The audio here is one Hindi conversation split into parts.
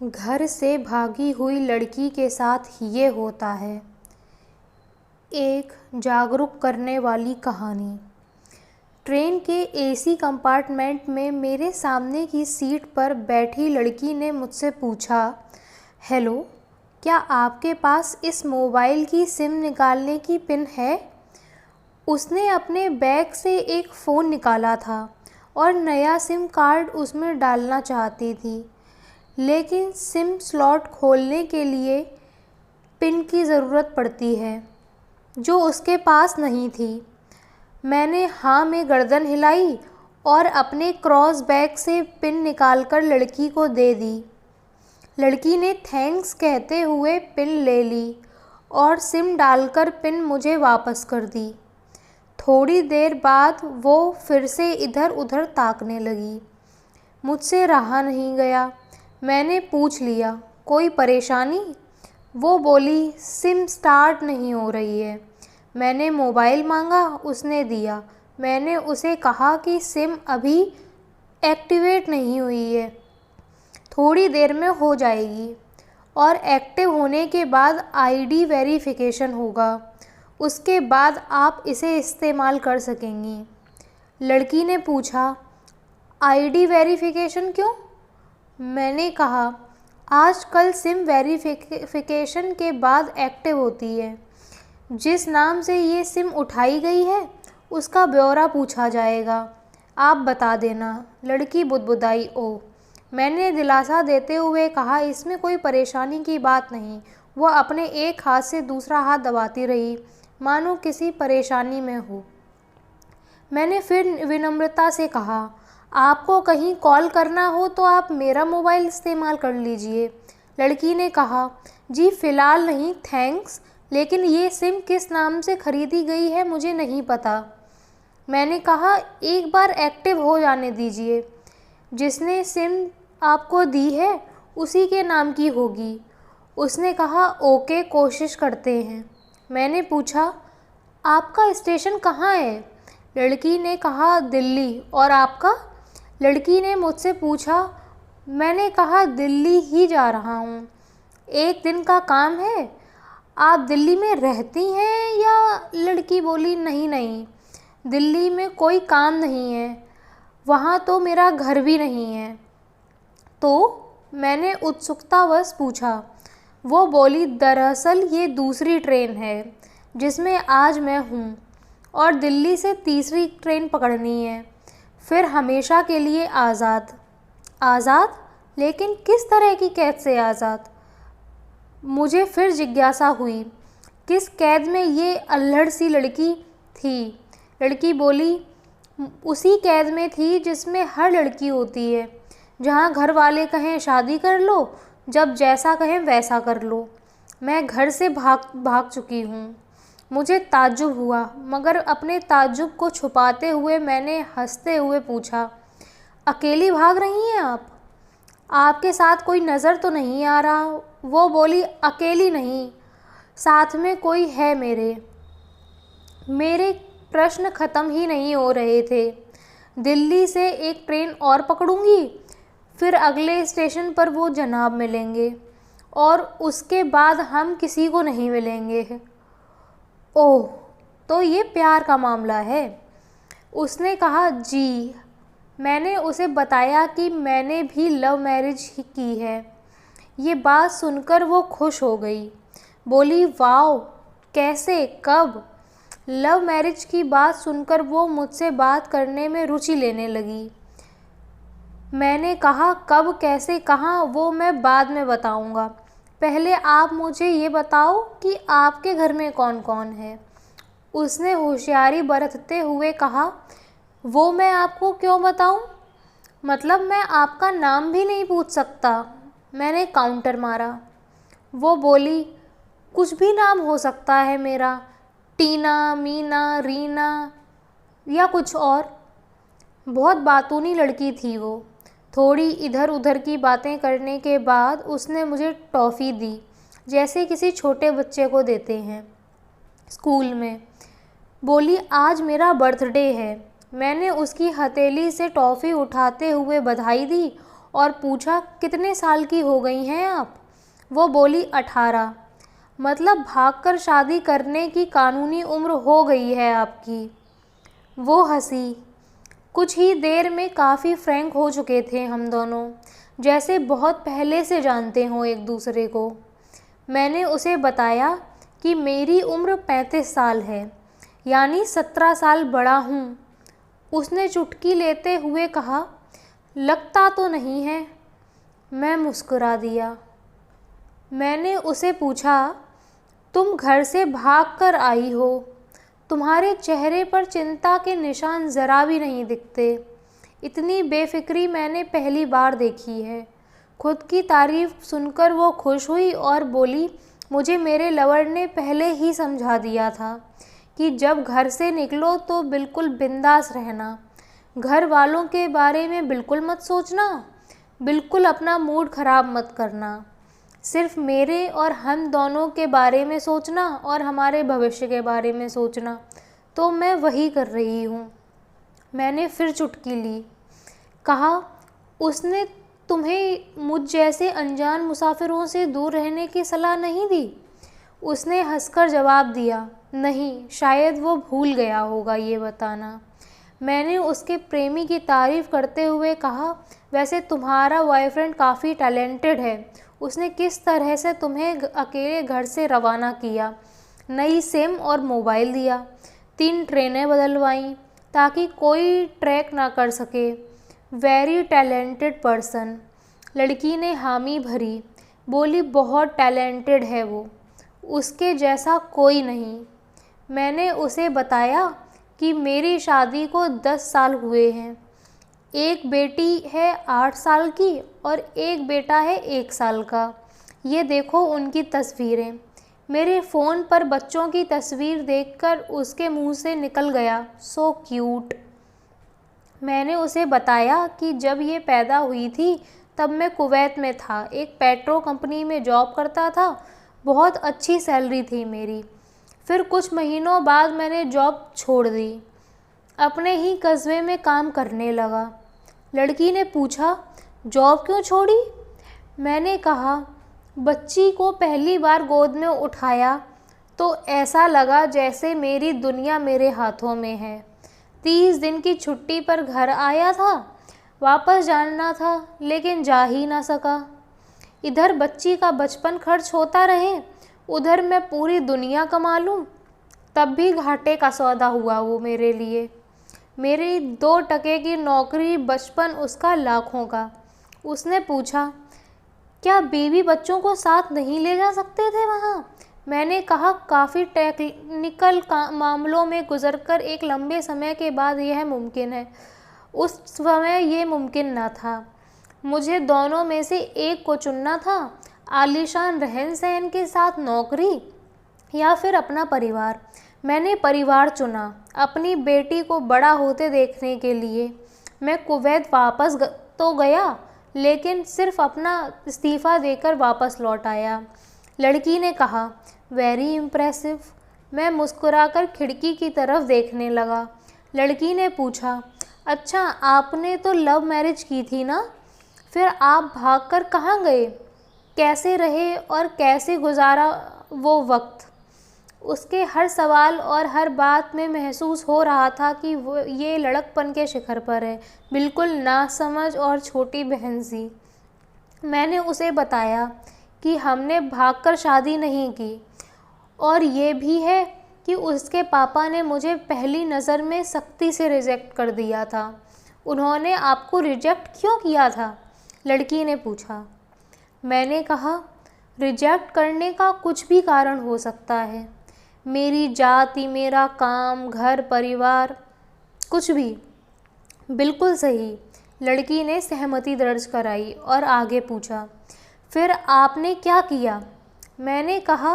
घर से भागी हुई लड़की के साथ ये होता है। एक जागरूक करने वाली कहानी। ट्रेन के एसी कंपार्टमेंट में मेरे सामने की सीट पर बैठी लड़की ने मुझसे पूछा, हेलो, क्या आपके पास इस मोबाइल की सिम निकालने की पिन है? उसने अपने बैग से एक फ़ोन निकाला था और नया सिम कार्ड उसमें डालना चाहती थी, लेकिन सिम स्लॉट खोलने के लिए पिन की ज़रूरत पड़ती है, जो उसके पास नहीं थी। मैंने हाँ में गर्दन हिलाई और अपने क्रॉस बैग से पिन निकालकर लड़की को दे दी। लड़की ने थैंक्स कहते हुए पिन ले ली और सिम डालकर पिन मुझे वापस कर दी। थोड़ी देर बाद वो फिर से इधर उधर ताकने लगी। मुझसे रहा नहीं गया। मैंने पूछ लिया, कोई परेशानी? वो बोली, सिम स्टार्ट नहीं हो रही है। मैंने मोबाइल मांगा, उसने दिया। मैंने उसे कहा कि सिम अभी एक्टिवेट नहीं हुई है, थोड़ी देर में हो जाएगी और एक्टिव होने के बाद आईडी वेरिफिकेशन होगा, उसके बाद आप इसे इस्तेमाल कर सकेंगी। लड़की ने पूछा, आईडी वेरिफिकेशन क्यों? मैंने कहा, आजकल सिम वेरिफिकेशन के बाद एक्टिव होती है। जिस नाम से ये सिम उठाई गई है उसका ब्यौरा पूछा जाएगा, आप बता देना। लड़की बुदबुदाई। ओ। मैंने दिलासा देते हुए कहा, इसमें कोई परेशानी की बात नहीं। वो अपने एक हाथ से दूसरा हाथ दबाती रही, मानो किसी परेशानी में हो। मैंने फिर विनम्रता से कहा, आपको कहीं कॉल करना हो तो आप मेरा मोबाइल इस्तेमाल कर लीजिए। लड़की ने कहा, जी फ़िलहाल नहीं, थैंक्स, लेकिन ये सिम किस नाम से ख़रीदी गई है मुझे नहीं पता। मैंने कहा, एक बार एक्टिव हो जाने दीजिए। जिसने सिम आपको दी है उसी के नाम की होगी। उसने कहा, ओके, कोशिश करते हैं। मैंने पूछा, आपका स्टेशन कहाँ है? लड़की ने कहा, दिल्ली। और आपका? लड़की ने मुझसे पूछा। मैंने कहा, दिल्ली ही जा रहा हूँ, एक दिन का काम है। आप दिल्ली में रहती हैं या? लड़की बोली, नहीं नहीं, दिल्ली में कोई काम नहीं है, वहाँ तो मेरा घर भी नहीं है। तो? मैंने उत्सुकतावश पूछा। वो बोली, दरअसल ये दूसरी ट्रेन है जिसमें आज मैं हूँ और दिल्ली से तीसरी ट्रेन पकड़नी है, फिर हमेशा के लिए आज़ाद। आज़ाद? लेकिन किस तरह की कैद से आज़ाद? मुझे फिर जिज्ञासा हुई, किस कैद में ये अल्हड़ सी लड़की थी? लड़की बोली, उसी कैद में थी जिसमें हर लड़की होती है, जहाँ घर वाले कहें शादी कर लो, जब जैसा कहें वैसा कर लो। मैं घर से भाग चुकी हूँ। मुझे ताज्जुब हुआ, मगर अपने ताज्जुब को छुपाते हुए मैंने हंसते हुए पूछा, अकेली भाग रही हैं आप? आपके साथ कोई नज़र तो नहीं आ रहा? वो बोली, अकेली नहीं, साथ में कोई है मेरे। मेरे प्रश्न ख़त्म ही नहीं हो रहे थे। दिल्ली से एक ट्रेन और पकड़ूंगी, फिर अगले स्टेशन पर वो जनाब मिलेंगे और उसके बाद हम किसी को नहीं मिलेंगे। ओह, तो ये प्यार का मामला है? उसने कहा, जी। मैंने उसे बताया कि मैंने भी लव मैरिज ही की है। ये बात सुनकर वो खुश हो गई। बोली, वाओ, कैसे, कब? लव मैरिज की बात सुनकर वो मुझसे बात करने में रुचि लेने लगी। मैंने कहा, कब, कैसे, कहाँ, वो मैं बाद में बताऊंगा। पहले आप मुझे ये बताओ कि आपके घर में कौन कौन है? उसने होशियारी बरतते हुए कहा, वो मैं आपको क्यों बताऊं? मतलब मैं आपका नाम भी नहीं पूछ सकता? मैंने काउंटर मारा। वो बोली, कुछ भी नाम हो सकता है मेरा, टीना, मीना, रीना या कुछ और। बहुत बातूनी लड़की थी वो। थोड़ी इधर उधर की बातें करने के बाद उसने मुझे टॉफ़ी दी, जैसे किसी छोटे बच्चे को देते हैं स्कूल में। बोली, आज मेरा बर्थडे है। मैंने उसकी हथेली से टॉफ़ी उठाते हुए बधाई दी और पूछा, कितने साल की हो गई हैं आप? वो बोली, 18। मतलब भागकर शादी करने की कानूनी उम्र हो गई है आपकी। वो हंसी। कुछ ही देर में काफ़ी फ्रैंक हो चुके थे हम दोनों, जैसे बहुत पहले से जानते हों एक दूसरे को। मैंने उसे बताया कि मेरी उम्र 35 साल है, यानी 17 साल बड़ा हूँ। उसने चुटकी लेते हुए कहा, लगता तो नहीं है। मैं मुस्कुरा दिया। मैंने उसे पूछा, तुम घर से भाग कर आई हो, तुम्हारे चेहरे पर चिंता के निशान ज़रा भी नहीं दिखते। इतनी बेफिक्री मैंने पहली बार देखी है। खुद की तारीफ़ सुनकर वो खुश हुई और बोली, मुझे मेरे लवर ने पहले ही समझा दिया था कि जब घर से निकलो तो बिल्कुल बिंदास रहना, घर वालों के बारे में बिल्कुल मत सोचना, बिल्कुल अपना मूड ख़राब मत करना, सिर्फ मेरे और हम दोनों के बारे में सोचना और हमारे भविष्य के बारे में सोचना। तो मैं वही कर रही हूँ। मैंने फिर चुटकी ली। कहा, उसने तुम्हें मुझ जैसे अनजान मुसाफिरों से दूर रहने की सलाह नहीं दी? उसने हंसकर जवाब दिया, नहीं, शायद वो भूल गया होगा ये बताना। मैंने उसके प्रेमी की तारीफ़ करते हुए कहा, वैसे तुम्हारा बॉयफ्रेंड काफ़ी टैलेंटेड है। उसने किस तरह से तुम्हें अकेले घर से रवाना किया, नई सिम और मोबाइल दिया, 3 ट्रेनें बदलवाईं ताकि कोई ट्रैक ना कर सके। Very talented person. लड़की ने हामी भरी, बोली, बहुत टैलेंटेड है वो, उसके जैसा कोई नहीं। मैंने उसे बताया कि मेरी शादी को 10 साल हुए हैं। एक बेटी है 8 साल की और एक बेटा है 1 साल का। ये देखो उनकी तस्वीरें। मेरे फ़ोन पर बच्चों की तस्वीर देखकर उसके मुंह से निकल गया, सो क्यूट। मैंने उसे बताया कि जब ये पैदा हुई थी तब मैं कुवैत में था, एक पेट्रो कंपनी में जॉब करता था। बहुत अच्छी सैलरी थी मेरी। फिर कुछ महीनों बाद मैंने जॉब छोड़ दी, अपने ही कस्बे में काम करने लगा। लड़की ने पूछा, जॉब क्यों छोड़ी? मैंने कहा, बच्ची को पहली बार गोद में उठाया तो ऐसा लगा जैसे मेरी दुनिया मेरे हाथों में है। 30 दिन की छुट्टी पर घर आया था, वापस जाना था लेकिन जा ही ना सका। इधर बच्ची का बचपन खर्च होता रहे, उधर मैं पूरी दुनिया कमा लूँ, तब भी घाटे का सौदा हुआ वो मेरे लिए। मेरी 2 टके की नौकरी, बचपन उसका लाखों का। उसने पूछा, क्या बीवी बच्चों को साथ नहीं ले जा सकते थे वहाँ? मैंने कहा, काफ़ी टेक्निकल मामलों में गुजरकर एक लंबे समय के बाद यह मुमकिन है। उस समय ये मुमकिन न था। मुझे दोनों में से एक को चुनना था, आलीशान रहन सहन के साथ नौकरी या फिर अपना परिवार। मैंने परिवार चुना, अपनी बेटी को बड़ा होते देखने के लिए। मैं कुवैत वापस तो गया, लेकिन सिर्फ अपना इस्तीफ़ा देकर वापस लौट आया। लड़की ने कहा, वेरी इम्प्रेसिव। मैं मुस्कुराकर खिड़की की तरफ देखने लगा। लड़की ने पूछा, अच्छा, आपने तो लव मैरिज की थी ना? फिर आप भागकर कहाँ गए? कैसे रहे और कैसे गुजारा वो वक्त? उसके हर सवाल और हर बात में महसूस हो रहा था कि वो ये लड़कपन के शिखर पर है, बिल्कुल नासमझ और छोटी बहन सी। मैंने उसे बताया कि हमने भागकर शादी नहीं की, और ये भी है कि उसके पापा ने मुझे पहली नज़र में सख्ती से रिजेक्ट कर दिया था। उन्होंने आपको रिजेक्ट क्यों किया था? लड़की ने पूछा। मैंने कहा, रिजेक्ट करने का कुछ भी कारण हो सकता है, मेरी जाति, मेरा काम, घर, परिवार, कुछ भी। बिल्कुल सही। लड़की ने सहमति दर्ज कराई और आगे पूछा, फिर आपने क्या किया? मैंने कहा,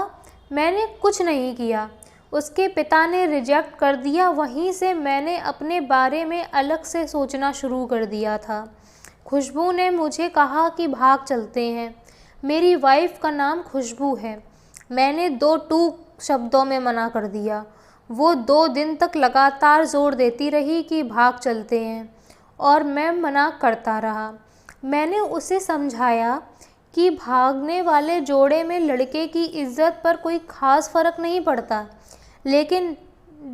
मैंने कुछ नहीं किया। उसके पिता ने रिजेक्ट कर दिया, वहीं से मैंने अपने बारे में अलग से सोचना शुरू कर दिया था। खुशबू ने मुझे कहा कि भाग चलते हैं। मेरी वाइफ का नाम खुशबू है। मैंने 2 टूक शब्दों में मना कर दिया। वो 2 दिन तक लगातार जोर देती रही कि भाग चलते हैं, और मैं मना करता रहा। मैंने उसे समझाया कि भागने वाले जोड़े में लड़के की इज्जत पर कोई ख़ास फ़र्क नहीं पड़ता, लेकिन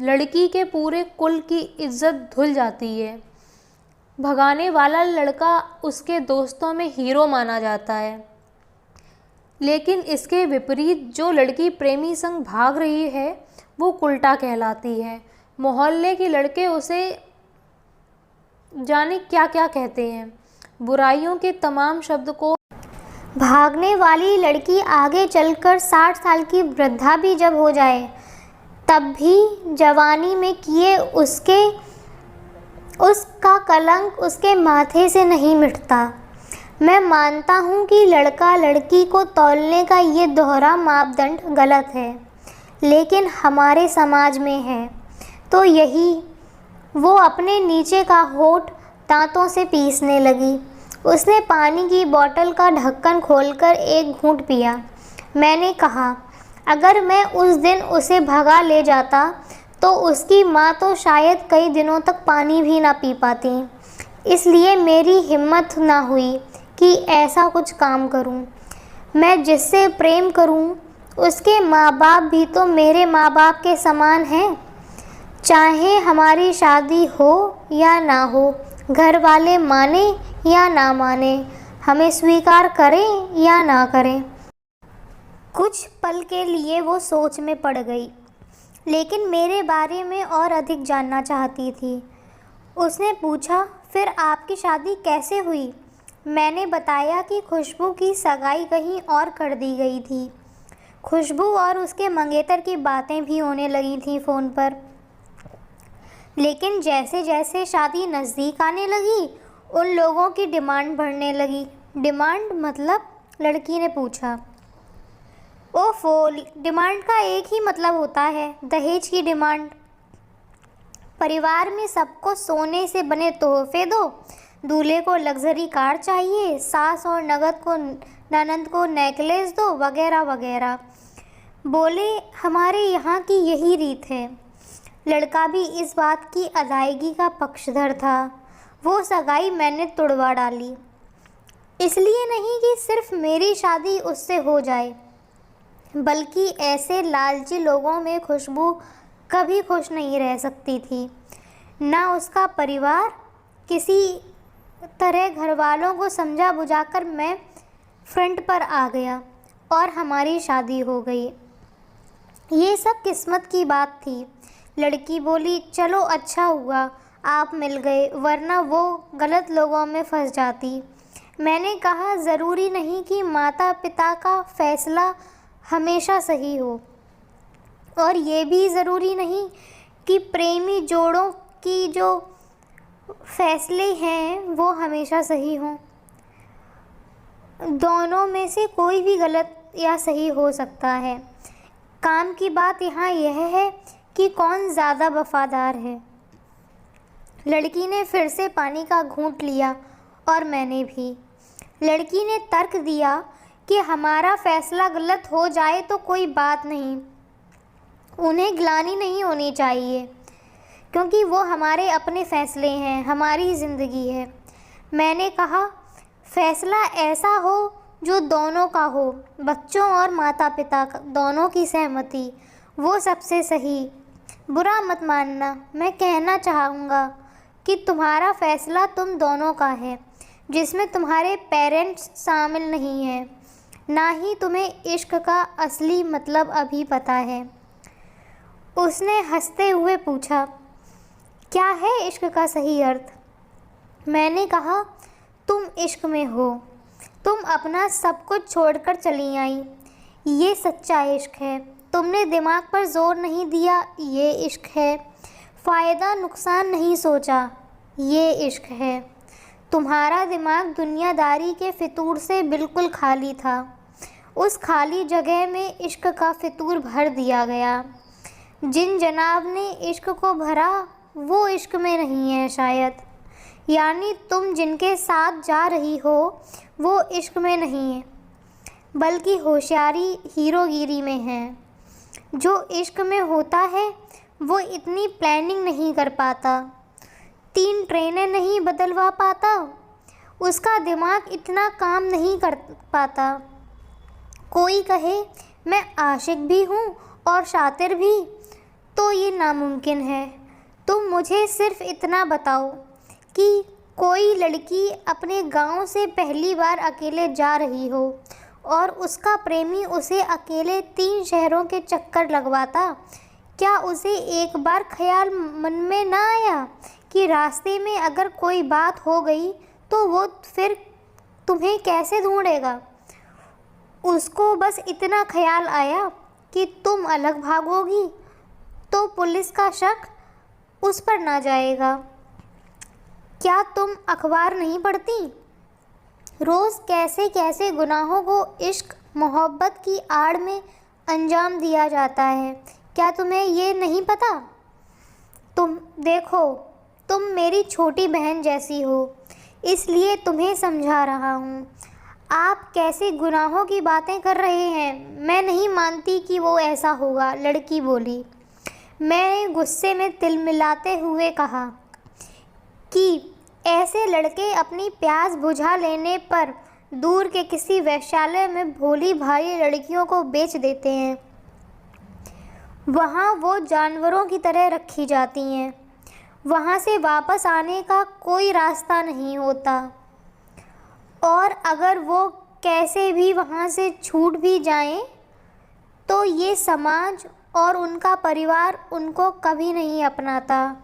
लड़की के पूरे कुल की इज्जत धुल जाती है। भगाने वाला लड़का उसके दोस्तों में हीरो माना जाता है, लेकिन इसके विपरीत जो लड़की प्रेमी संग भाग रही है वो उल्टा कहलाती है। मोहल्ले के लड़के उसे जाने क्या क्या कहते हैं। बुराइयों के तमाम शब्द को भागने वाली लड़की आगे चलकर 60 साल की वृद्धा भी जब हो जाए तब भी जवानी में किए उसका कलंक उसके माथे से नहीं मिटता। मैं मानता हूँ कि लड़का लड़की को तौलने का ये दोहरा मापदंड गलत है, लेकिन हमारे समाज में है तो यही। वो अपने नीचे का होठ दांतों से पीसने लगी। उसने पानी की बोतल का ढक्कन खोलकर एक घूंट पिया। मैंने कहा, अगर मैं उस दिन उसे भगा ले जाता तो उसकी माँ तो शायद कई दिनों तक पानी भी ना पी पाती। इसलिए मेरी हिम्मत ना हुई कि ऐसा कुछ काम करूं। मैं जिससे प्रेम करूं उसके माँ बाप भी तो मेरे माँ बाप के समान हैं। चाहे हमारी शादी हो या ना हो, घर वाले माने या ना माने, हमें स्वीकार करें या ना करें। कुछ पल के लिए वो सोच में पड़ गई, लेकिन मेरे बारे में और अधिक जानना चाहती थी। उसने पूछा, फिर आपकी शादी कैसे हुई? मैंने बताया कि खुशबू की सगाई कहीं और कर दी गई थी। खुशबू और उसके मंगेतर की बातें भी होने लगी थी फ़ोन पर। लेकिन जैसे जैसे शादी नज़दीक आने लगी उन लोगों की डिमांड बढ़ने लगी। डिमांड मतलब? लड़की ने पूछा। ओफो, डिमांड का एक ही मतलब होता है, दहेज की डिमांड। परिवार में सबको सोने से बने तोहफे दो, दूल्हे को लग्जरी कार चाहिए, सास और ननद को नेकलेस दो, वगैरह वगैरह। बोले, हमारे यहाँ की यही रीत है। लड़का भी इस बात की अदायगी का पक्षधर था। वो सगाई मैंने तुड़वा डाली, इसलिए नहीं कि सिर्फ मेरी शादी उससे हो जाए, बल्कि ऐसे लालची लोगों में खुशबू कभी खुश नहीं रह सकती थी। ना उसका परिवार। किसी तरह घर वालों को समझा बुझाकर मैं फ्रंट पर आ गया और हमारी शादी हो गई। ये सब किस्मत की बात थी। लड़की बोली, चलो अच्छा हुआ आप मिल गए, वरना वो गलत लोगों में फंस जाती। मैंने कहा, ज़रूरी नहीं कि माता पिता का फैसला हमेशा सही हो, और ये भी ज़रूरी नहीं कि प्रेमी जोड़ों की जो फैसले हैं वो हमेशा सही हों। दोनों में से कोई भी गलत या सही हो सकता है। काम की बात यहाँ यह है कि कौन ज़्यादा वफादार है। लड़की ने फिर से पानी का घूंट लिया और मैंने भी। लड़की ने तर्क दिया कि हमारा फैसला गलत हो जाए तो कोई बात नहीं, उन्हें ग्लानि नहीं होनी चाहिए, क्योंकि वो हमारे अपने फैसले हैं, हमारी ज़िंदगी है। मैंने कहा, फैसला ऐसा हो जो दोनों का हो, बच्चों और माता पिता दोनों की सहमति, वो सबसे सही। बुरा मत मानना, मैं कहना चाहूँगा कि तुम्हारा फैसला तुम दोनों का है, जिसमें तुम्हारे पेरेंट्स शामिल नहीं हैं। ना ही तुम्हें इश्क का असली मतलब अभी पता है। उसने हंसते हुए पूछा, क्या है इश्क का सही अर्थ? मैंने कहा, तुम इश्क में हो, तुम अपना सब कुछ छोड़कर चली आई, ये सच्चा इश्क है। तुमने दिमाग पर जोर नहीं दिया, ये इश्क है। फ़ायदा नुकसान नहीं सोचा, ये इश्क है। तुम्हारा दिमाग दुनियादारी के फितूर से बिल्कुल खाली था। उस खाली जगह में इश्क का फितूर भर दिया गया। जिन जनाब ने इश्क को भरा वो इश्क में नहीं है शायद, यानी तुम जिनके साथ जा रही हो वो इश्क में नहीं है, बल्कि होशियारी हीरोगिरी में है। जो इश्क में होता है वो इतनी प्लानिंग नहीं कर पाता, 3 ट्रेनें नहीं बदलवा पाता, उसका दिमाग इतना काम नहीं कर पाता। कोई कहे मैं आशिक भी हूँ और शातिर भी, तो ये नामुमकिन है। तुम मुझे सिर्फ इतना बताओ कि कोई लड़की अपने गांव से पहली बार अकेले जा रही हो और उसका प्रेमी उसे अकेले 3 शहरों के चक्कर लगवाता, क्या उसे एक बार ख्याल मन में ना आया कि रास्ते में अगर कोई बात हो गई तो वो फिर तुम्हें कैसे ढूंढेगा? उसको बस इतना ख्याल आया कि तुम अलग भागोगी तो पुलिस का शक उस पर ना जाएगा। क्या तुम अखबार नहीं पढ़ती? रोज़ कैसे कैसे गुनाहों को इश्क मोहब्बत की आड़ में अंजाम दिया जाता है, क्या तुम्हें ये नहीं पता? तुम देखो, तुम मेरी छोटी बहन जैसी हो, इसलिए तुम्हें समझा रहा हूँ। आप कैसे गुनाहों की बातें कर रहे हैं? मैं नहीं मानती कि वो ऐसा होगा, लड़की बोली। मैंने गुस्से में तिलमिलाते हुए कहा कि ऐसे लड़के अपनी प्यास बुझा लेने पर दूर के किसी वेश्यालय में भोली भाली लड़कियों को बेच देते हैं। वहाँ वो जानवरों की तरह रखी जाती हैं। वहाँ से वापस आने का कोई रास्ता नहीं होता, और अगर वो कैसे भी वहाँ से छूट भी जाएं, तो ये समाज और उनका परिवार उनको कभी नहीं अपनाता।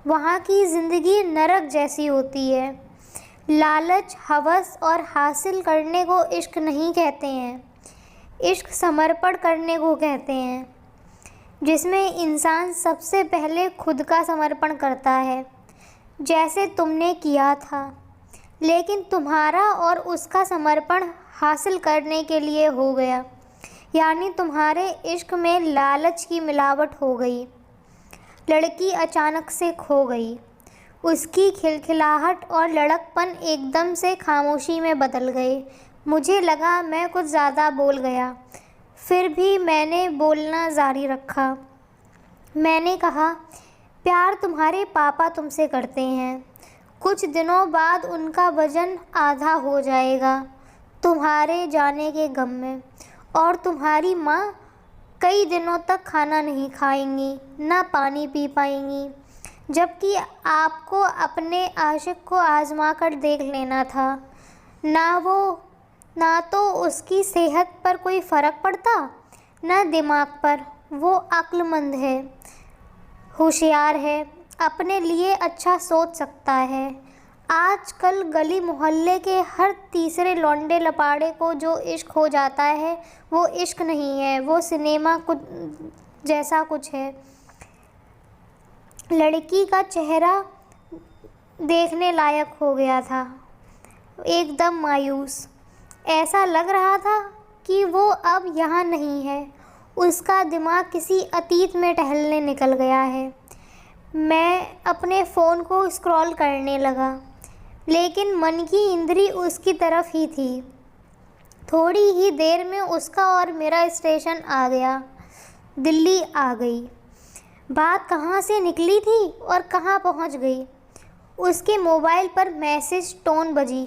वहाँ की ज़िंदगी नरक जैसी होती है। लालच, हवस और हासिल करने को इश्क नहीं कहते हैं। इश्क समर्पण करने को कहते हैं, जिसमें इंसान सबसे पहले खुद का समर्पण करता है, जैसे तुमने किया था। लेकिन तुम्हारा और उसका समर्पण हासिल करने के लिए हो गया, यानी तुम्हारे इश्क में लालच की मिलावट हो गई। लड़की अचानक से खो गई। उसकी खिलखिलाहट और लड़कपन एकदम से खामोशी में बदल गए। मुझे लगा मैं कुछ ज़्यादा बोल गया, फिर भी मैंने बोलना जारी रखा। मैंने कहा, प्यार तुम्हारे पापा तुमसे करते हैं। कुछ दिनों बाद उनका वज़न आधा हो जाएगा तुम्हारे जाने के गम में, और तुम्हारी माँ कई दिनों तक खाना नहीं खाएंगी, ना पानी पी पाएंगी, जबकि आपको अपने आशिक को आजमा कर देख लेना था। ना तो उसकी सेहत पर कोई फ़र्क पड़ता, ना दिमाग पर। वो अक्लमंद है, होशियार है, अपने लिए अच्छा सोच सकता है। आजकल गली मोहल्ले के हर तीसरे लौंडे लपाड़े को जो इश्क हो जाता है, वो इश्क नहीं है, वो सिनेमा कुछ जैसा कुछ है। लड़की का चेहरा देखने लायक हो गया था, एकदम मायूस। ऐसा लग रहा था कि वो अब यहाँ नहीं है, उसका दिमाग किसी अतीत में टहलने निकल गया है। मैं अपने फ़ोन को स्क्रॉल करने लगा, लेकिन मन की इंद्री उसकी तरफ ही थी। थोड़ी ही देर में उसका और मेरा स्टेशन आ गया, दिल्ली आ गई। बात कहाँ से निकली थी और कहाँ पहुँच गई? उसके मोबाइल पर मैसेज टोन बजी।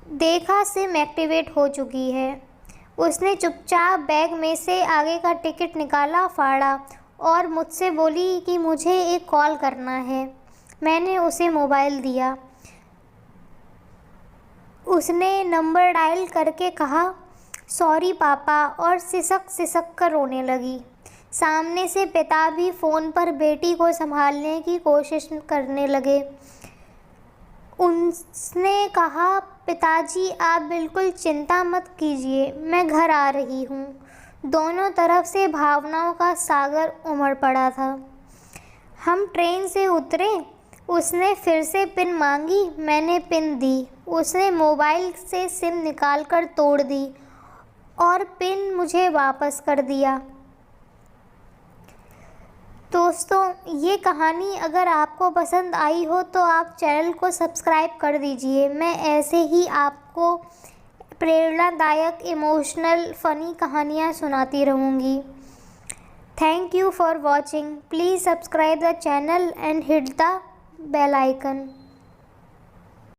देखा सिम एक्टिवेट हो चुकी है। उसने चुपचाप बैग में से आगे का टिकट निकाला, फाड़ा और मुझसे बोली कि मुझे एक कॉल करना है। मैंने उसे मोबाइल दिया। उसने नंबर डायल करके कहा, सॉरी पापा, और सिसक सिसक कर रोने लगी। सामने से पिता भी फ़ोन पर बेटी को संभालने की कोशिश करने लगे। उसने कहा, पिताजी आप बिल्कुल चिंता मत कीजिए, मैं घर आ रही हूँ। दोनों तरफ से भावनाओं का सागर उमड़ पड़ा था। हम ट्रेन से उतरे। उसने फिर से पिन मांगी, मैंने पिन दी। उसने मोबाइल से सिम निकालकर तोड़ दी और पिन मुझे वापस कर दिया। दोस्तों, ये कहानी अगर आपको पसंद आई हो तो आप चैनल को सब्सक्राइब कर दीजिए। मैं ऐसे ही आपको प्रेरणादायक, इमोशनल, फ़नी कहानियाँ सुनाती रहूँगी। Thank you for watching. Please subscribe the channel and hit the bell icon.